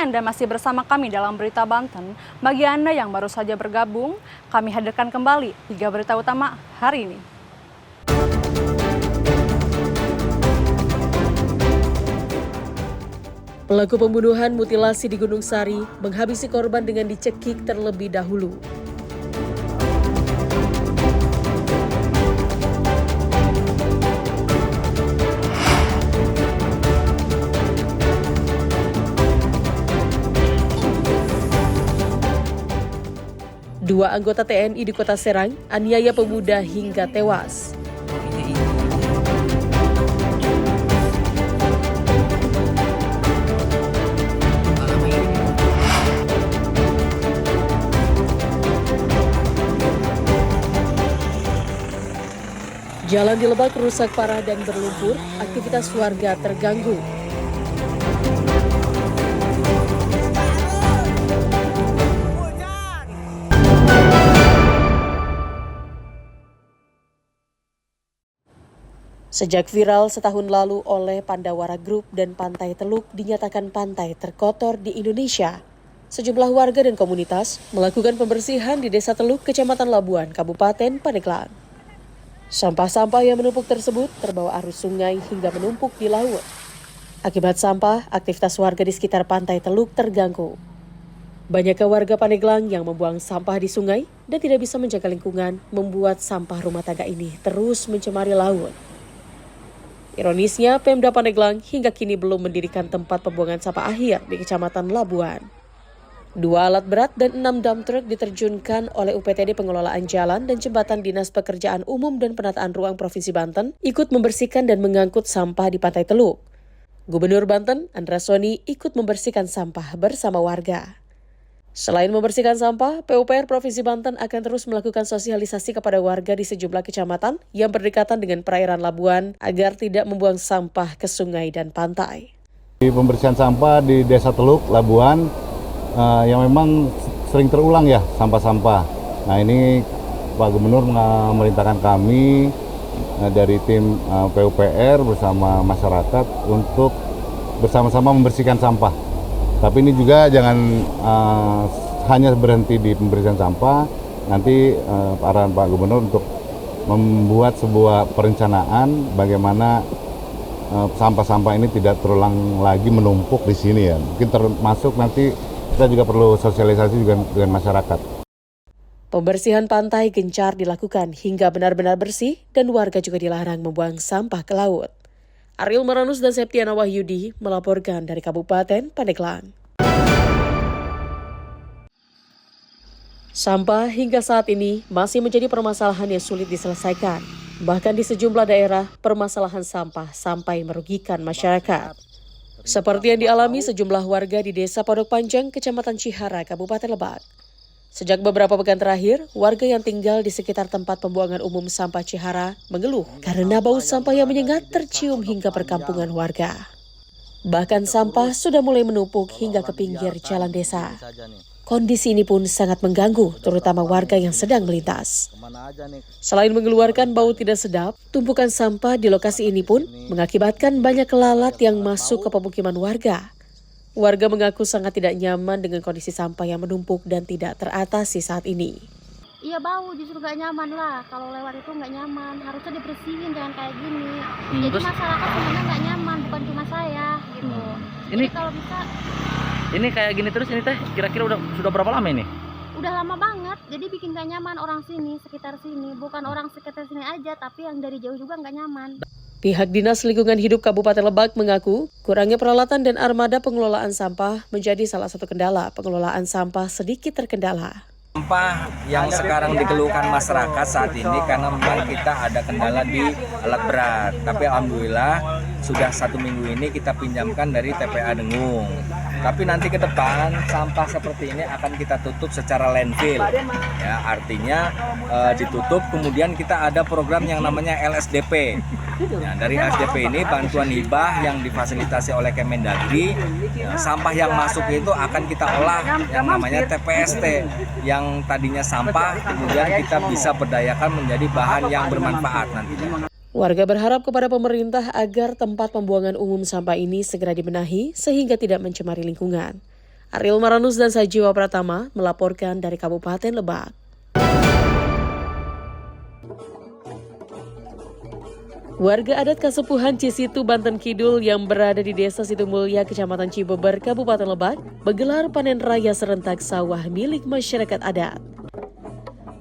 Anda masih bersama kami dalam Berita Banten. Bagi Anda yang baru saja bergabung, kami hadirkan kembali 3 berita utama hari ini. Pelaku pembunuhan mutilasi di Gunung Sari menghabisi korban dengan dicekik terlebih dahulu. Dua anggota TNI di Kota Serang aniaya pemuda hingga tewas. Jalan di Lebak rusak parah dan berlumpur, aktivitas warga terganggu. Sejak viral setahun lalu oleh Pandawara Group dan Pantai Teluk dinyatakan pantai terkotor di Indonesia, sejumlah warga dan komunitas melakukan pembersihan di Desa Teluk, Kecamatan Labuan, Kabupaten Pandeglang. Sampah-sampah yang menumpuk tersebut terbawa arus sungai hingga menumpuk di laut. Akibat sampah, aktivitas warga di sekitar Pantai Teluk terganggu. Banyaknya warga Pandeglang yang membuang sampah di sungai dan tidak bisa menjaga lingkungan membuat sampah rumah tangga ini terus mencemari laut. Ironisnya, Pemda Pandeglang hingga kini belum mendirikan tempat pembuangan sampah akhir di Kecamatan Labuan. 2 alat berat dan 6 dump truck diterjunkan oleh UPTD Pengelolaan Jalan dan Jembatan Dinas Pekerjaan Umum dan Penataan Ruang Provinsi Banten ikut membersihkan dan mengangkut sampah di Pantai Teluk. Gubernur Banten, Andra Soni, ikut membersihkan sampah bersama warga. Selain membersihkan sampah, PUPR Provinsi Banten akan terus melakukan sosialisasi kepada warga di sejumlah kecamatan yang berdekatan dengan perairan Labuan agar tidak membuang sampah ke sungai dan pantai. Di pembersihan sampah di Desa Teluk, Labuan, yang memang sering terulang ya sampah-sampah. Nah ini Pak Gubernur memerintahkan kami dari tim PUPR bersama masyarakat untuk bersama-sama membersihkan sampah. Tapi ini juga jangan hanya berhenti di pembersihan sampah, nanti arahan Pak Gubernur untuk membuat sebuah perencanaan bagaimana sampah-sampah ini tidak terulang lagi menumpuk di sini ya. Mungkin termasuk nanti kita juga perlu sosialisasi juga dengan masyarakat. Pembersihan pantai gencar dilakukan hingga benar-benar bersih dan warga juga dilarang membuang sampah ke laut. Ariel Maranus dan Septiana Wahyudi melaporkan dari Kabupaten Pandeglang. Sampah hingga saat ini masih menjadi permasalahan yang sulit diselesaikan. Bahkan di sejumlah daerah, permasalahan sampah sampai merugikan masyarakat. Seperti yang dialami sejumlah warga di Desa Pondok Panjang, Kecamatan Cihara, Kabupaten Lebak. Sejak beberapa pekan terakhir, warga yang tinggal di sekitar tempat pembuangan umum sampah Cihara mengeluh karena bau sampah yang menyengat tercium hingga perkampungan warga. Bahkan sampah sudah mulai menumpuk hingga ke pinggir jalan desa. Kondisi ini pun sangat mengganggu, terutama warga yang sedang melintas. Selain mengeluarkan bau tidak sedap, tumpukan sampah di lokasi ini pun mengakibatkan banyak lalat yang masuk ke pemukiman warga. Warga mengaku sangat tidak nyaman dengan kondisi sampah yang menumpuk dan tidak teratasi saat ini. Iya bau, justru gak nyaman lah. Kalau lewat itu gak nyaman, harusnya dibersihin, jangan kayak gini. Jadi masyarakat sebenarnya gak nyaman, bukan cuma saya gitu. Ini jadi kalau bisa. Ini kayak gini terus ini teh, kira-kira sudah berapa lama ini? Udah lama banget, jadi bikin gak nyaman orang sini, sekitar sini. Bukan orang sekitar sini aja, tapi yang dari jauh juga gak nyaman. Pihak Dinas Lingkungan Hidup Kabupaten Lebak mengaku kurangnya peralatan dan armada pengelolaan sampah menjadi salah satu kendala pengelolaan sampah sedikit terkendala. Sampah yang sekarang dikeluhkan masyarakat saat ini karena memang kita ada kendala di alat berat. Tapi alhamdulillah sudah 1 minggu ini kita pinjamkan dari TPA Dengung. Tapi nanti ke depan sampah seperti ini akan kita tutup secara landfill. Ya, artinya ditutup, kemudian kita ada program yang namanya LSDP. Ya, dari LSDP ini bantuan hibah yang difasilitasi oleh Kemendagri. Ya, sampah yang masuk itu akan kita olah yang namanya TPST. Yang tadinya sampah, kemudian kita bisa berdayakan menjadi bahan yang bermanfaat nantinya. Warga berharap kepada pemerintah agar tempat pembuangan umum sampah ini segera dibenahi sehingga tidak mencemari lingkungan. Ariel Maranus dan Sajiwa Pratama melaporkan dari Kabupaten Lebak. Warga adat Kasepuhan Cisitu, Banten Kidul yang berada di Desa Situmulya, Kecamatan Cibeber, Kabupaten Lebak, menggelar panen raya serentak sawah milik masyarakat adat.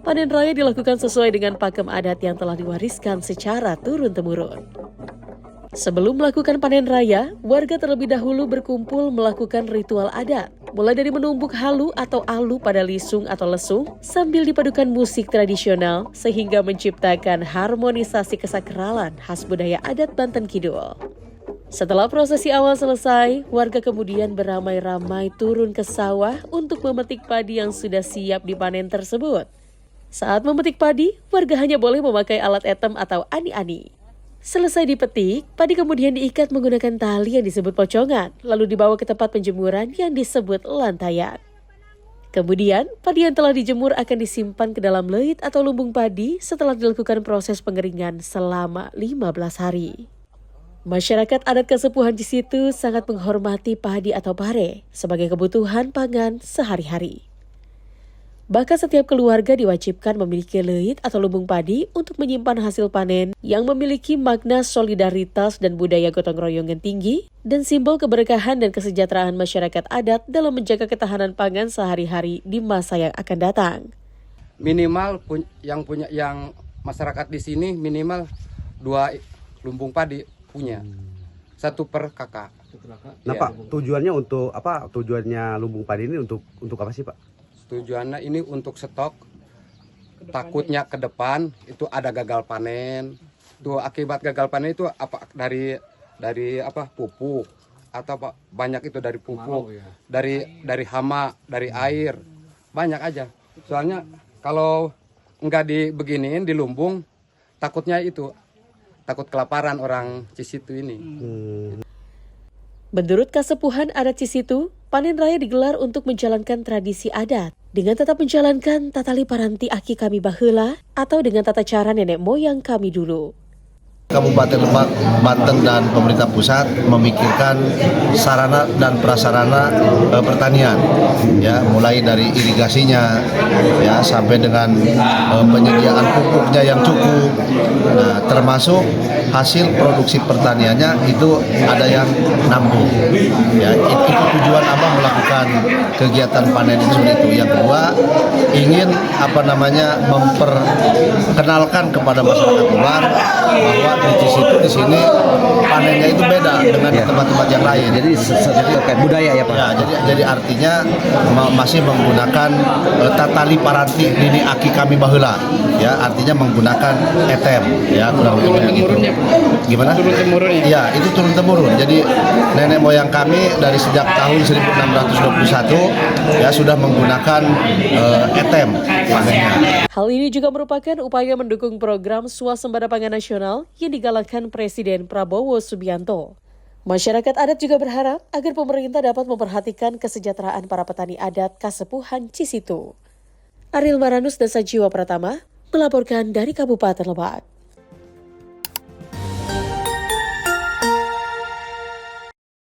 Panen raya dilakukan sesuai dengan pakem adat yang telah diwariskan secara turun-temurun. Sebelum melakukan panen raya, warga terlebih dahulu berkumpul melakukan ritual adat, mulai dari menumbuk halu atau alu pada lisung atau lesung, sambil dipadukan musik tradisional sehingga menciptakan harmonisasi kesakralan khas budaya adat Banten Kidul. Setelah prosesi awal selesai, warga kemudian beramai-ramai turun ke sawah untuk memetik padi yang sudah siap dipanen tersebut. Saat memetik padi, warga hanya boleh memakai alat etem atau ani-ani. Selesai dipetik, padi kemudian diikat menggunakan tali yang disebut pocongan, lalu dibawa ke tempat penjemuran yang disebut lantaian. Kemudian, padi yang telah dijemur akan disimpan ke dalam leit atau lumbung padi setelah dilakukan proses pengeringan selama 15 hari. Masyarakat adat Kasepuhan Cisitu sangat menghormati padi atau pare sebagai kebutuhan pangan sehari-hari. Bahkan setiap keluarga diwajibkan memiliki leit atau lumbung padi untuk menyimpan hasil panen yang memiliki makna solidaritas dan budaya gotong royong yang tinggi dan simbol keberkahan dan kesejahteraan masyarakat adat dalam menjaga ketahanan pangan sehari-hari di masa yang akan datang. Minimal yang masyarakat di sini minimal 2 lumbung padi punya. 1 per kakak. Nah, Pak, tujuannya untuk apa? Tujuannya lumbung padi ini untuk apa sih, Pak? Tujuannya ini untuk stok, takutnya ke depan itu ada gagal panen. Tuh akibat gagal panen itu apa dari apa pupuk atau banyak itu dari pupuk, dari hama, dari air, banyak aja. Soalnya kalau enggak dibeginiin di lumbung, takutnya itu takut kelaparan orang Cisitu ini. Menurut Kasepuhan Adat Cisitu, panen raya digelar untuk menjalankan tradisi adat dengan tetap menjalankan tatali paranti aki kami baheula atau dengan tata cara nenek moyang kami dulu. Kabupaten Lebak, Banten dan pemerintah pusat memikirkan sarana dan prasarana pertanian, ya, mulai dari irigasinya, ya, sampai dengan penyediaan pupuknya yang cukup. Nah, termasuk hasil produksi pertaniannya itu ada yang nambung. Ya, itu tujuan Abang melakukan kegiatan panen itu seperti itu. Yang kedua, ingin memperkenalkan kepada masyarakat luar bahwa di sini panennya itu beda dengan di tempat-tempat yang lain. Jadi budaya ya Pak. Ya, jadi artinya masih menggunakan tatali paranti nini aki kami baheula. Ya, artinya menggunakan etem. Ya, kurang lebih begitu. Gimana? Turun temurun ya? Ya, itu turun temurun. Jadi nenek moyang kami dari sejak tahun 1621 ya sudah menggunakan etem panennya. Hal ini juga merupakan upaya mendukung program Swasembada Pangan Nasional yang digalakkan Presiden Prabowo Subianto. Masyarakat adat juga berharap agar pemerintah dapat memperhatikan kesejahteraan para petani adat Kasepuhan Cisitu. Ariel Maranus dan Sajiwa Pratama melaporkan dari Kabupaten Lebak.